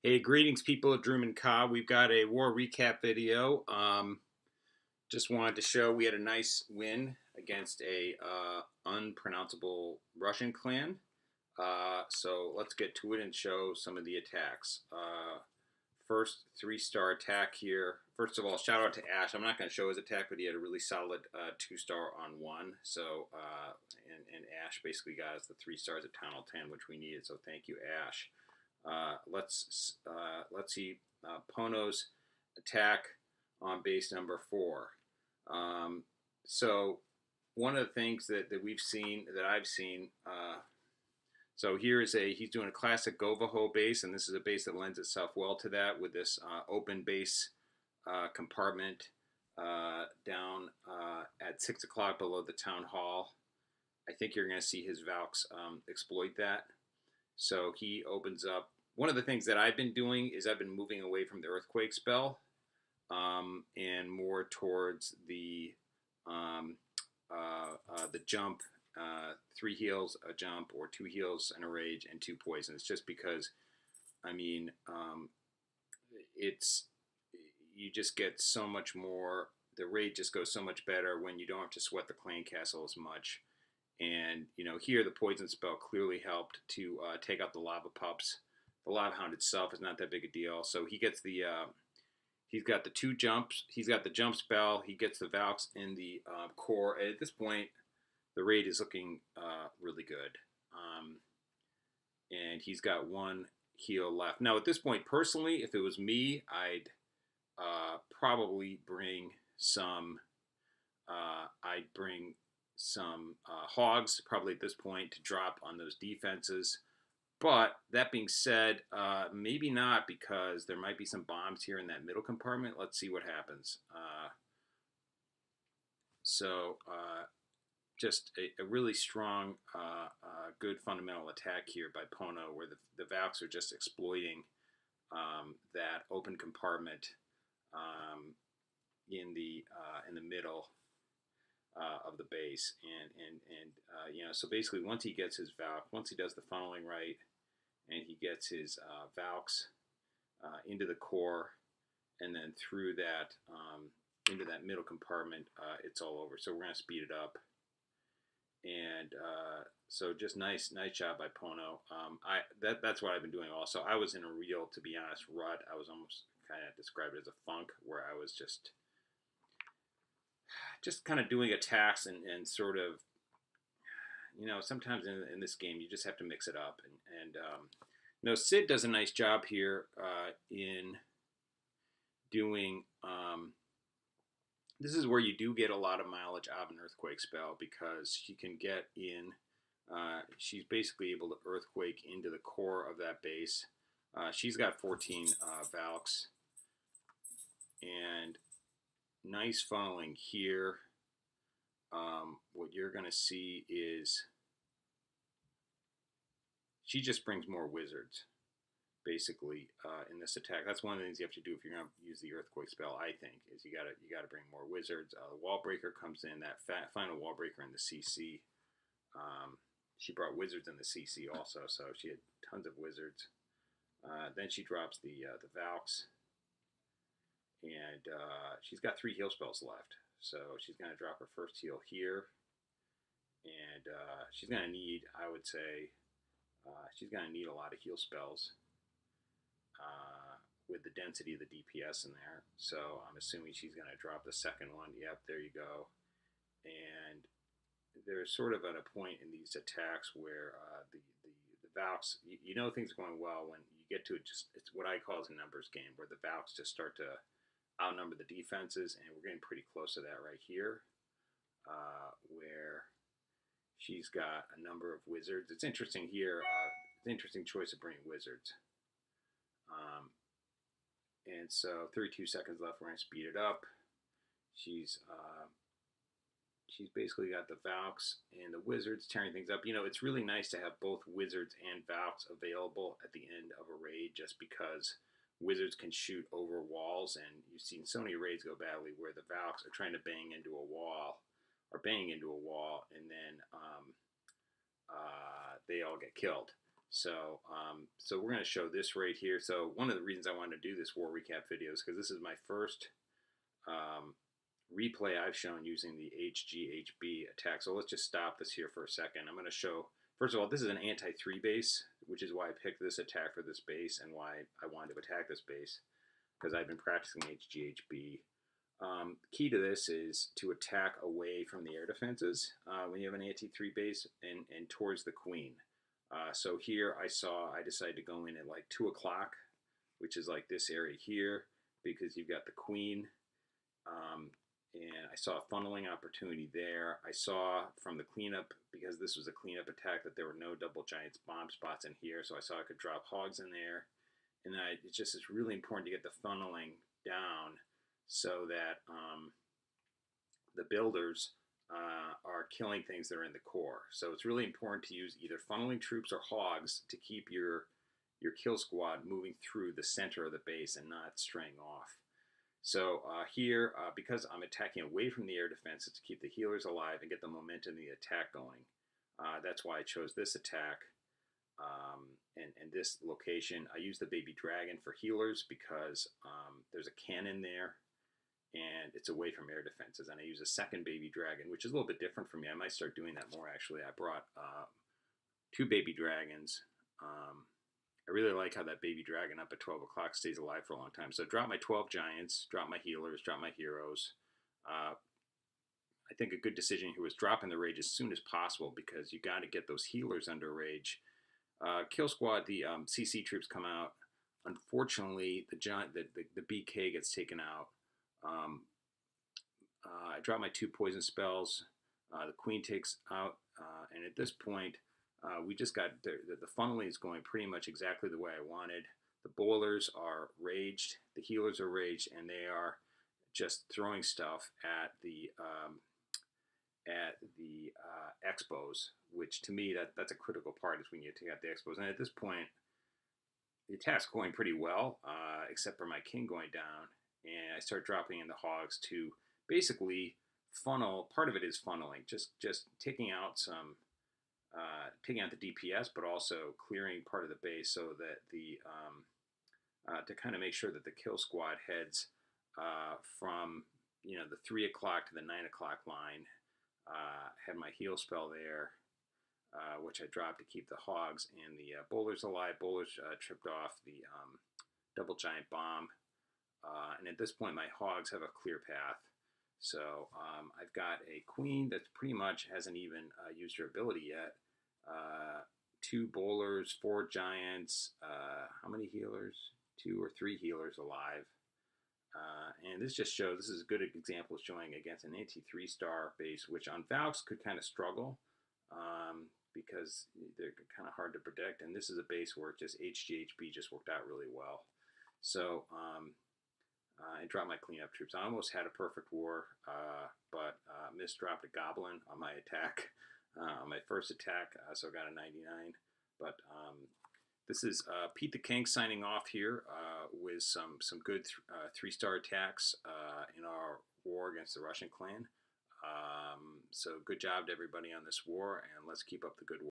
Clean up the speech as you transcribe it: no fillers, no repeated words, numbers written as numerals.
Hey, greetings, people of Dromund Kaas. We've got a war recap video. Just wanted to show we had a nice win against a unpronounceable Russian clan. So let's get to it and show some of the attacks. First 3-star attack here. First of all, shout out to Ash. I'm not going to show his attack, but he had a really solid 2-star on 1. So and Ash basically got us the 3 stars at Town Hall 10, which we needed. So thank you, Ash. Let's see Pono's attack on base number 4. So one of the things that we've seen, that I've seen, so here is he's doing a classic GoVa base, and this is a base that lends itself well to that with this open base compartment down at 6 o'clock below the town hall. I think you're going to see his Valks exploit that. So he opens up. One of the things that I've been doing is I've been moving away from the earthquake spell and more towards the jump, 3 heals, a jump, or 2 heals and a rage and 2 poisons. Just because, I mean, you just get so much more. The rage just goes so much better when you don't have to sweat the clan castle as much. And, you know, here the poison spell clearly helped to take out the lava pups. The lava hound itself is not that big a deal. So he gets the, he's got the 2 jumps. He's got the jump spell. He gets the Valks in the core. And at this point, the raid is looking really good. And he's got 1 heal left. Now, at this point, personally, if it was me, I'd probably bring some, hogs probably at this point to drop on those defenses. But that being said, maybe not, because there might be some bombs here in that middle compartment. Let's see what happens. Just a really strong, good fundamental attack here by Pono, where the Valks are just exploiting that open compartment in the middle of the base, and you know, so basically once he gets his Valk, once he does the funneling right, and he gets his Valks into the core, and then through that into that middle compartment, it's all over. So we're gonna speed it up, and so just nice job by Pono. That's what I've been doing also. I was in a real, to be honest, rut. I was almost kind of described it as a funk, where I was just kind of doing attacks and sort of, you know, sometimes in this game you just have to mix it up. And you know, Sid does a nice job here in doing, this is where you do get a lot of mileage out of an earthquake spell, because she can get in, she's basically able to earthquake into the core of that base. She's got 14 Valks, and nice funneling here. What you're going to see is she just brings more wizards, basically, in this attack. That's one of the things you have to do if you're going to use the earthquake spell, I think, is you gotta bring more wizards. The wall breaker comes in, that final wall breaker in the CC. She brought wizards in the CC also, so she had tons of wizards. Then she drops the Valks, and she's got 3 heal spells left. So she's going to drop her first heal here, and she's going to need, I would say, she's going to need a lot of heal spells with the density of the DPS in there. So I'm assuming she's going to drop the second one. Yep, there you go. And there's sort of at a point in these attacks where the Valks, you know things are going well when you get to it. Just, it's what I call a numbers game, where the Valks just start to outnumber the defenses, and we're getting pretty close to that right here, where she's got a number of wizards. It's interesting here. It's an interesting choice of bringing wizards. And so 32 seconds left. We're going to speed it up. She's basically got the Valks and the wizards tearing things up. You know, it's really nice to have both wizards and Valks available at the end of a raid, just because wizards can shoot over walls, and you've seen so many raids go badly where the Valks are trying to bang into a wall, and then they all get killed. So, so we're going to show this right here. So one of the reasons I wanted to do this war recap video is because this is my first replay I've shown using the HGHB attack. So let's just stop this here for a second. I'm going to show, first of all, this is an anti-3 base, which is why I picked this attack for this base and why I wanted to attack this base, because I've been practicing HGHB. Key to this is to attack away from the air defenses when you have an anti-3 base and towards the queen. So here I decided to go in at like 2 o'clock, which is like this area here, because you've got the queen. And I saw a funneling opportunity there. I saw from the cleanup, because this was a cleanup attack, that there were no double giants bomb spots in here, so I saw I could drop hogs in there. And it's really important to get the funneling down so that the builders are killing things that are in the core. So it's really important to use either funneling troops or hogs to keep your kill squad moving through the center of the base and not straying off. So here, because I'm attacking away from the air defenses to keep the healers alive and get the momentum of the attack going, that's why I chose this attack and this location. I use the baby dragon for healers because there's a cannon there and it's away from air defenses. And I use a second baby dragon, which is a little bit different for me. I might start doing that more, actually. I brought 2 baby dragons. I really like how that baby dragon up at 12 o'clock stays alive for a long time. So drop my 12 giants, drop my healers, drop my heroes. I think a good decision here was dropping the rage as soon as possible, because you got to get those healers under rage. Kill squad, the CC troops come out. Unfortunately, the BK gets taken out. I drop my 2 poison spells. The queen takes out, and at this point, we just got the funneling is going pretty much exactly the way I wanted. The boilers are raged, the healers are raged, and they are just throwing stuff at the expos, which to me that's a critical part, is when you take out the expos. And at this point, the attack's going pretty well, except for my king going down, and I start dropping in the hogs to basically funnel. Part of it is funneling, just taking out some. Taking out the DPS, but also clearing part of the base so that to kind of make sure that the kill squad heads from the 3 o'clock to the 9 o'clock line. Had my heal spell there, which I dropped to keep the hogs and the bowlers alive. Bowlers tripped off the double giant bomb, and at this point my hogs have a clear path. So I've got a queen that pretty much hasn't even used her ability yet. 2 bowlers, 4 giants, how many healers? 2 or 3 healers alive. And this just shows, this is a good example of showing against an anti-3 star base, which on Valks could kind of struggle because they're kind of hard to predict. And this is a base where just HGHB just worked out really well. So I dropped my cleanup troops. I almost had a perfect war, but misdropped a goblin on my attack. On my first attack, so I got a 99. But this is Pete the King signing off here with some good 3-star attacks in our war against the Russian clan. So good job to everybody on this war, and let's keep up the good work.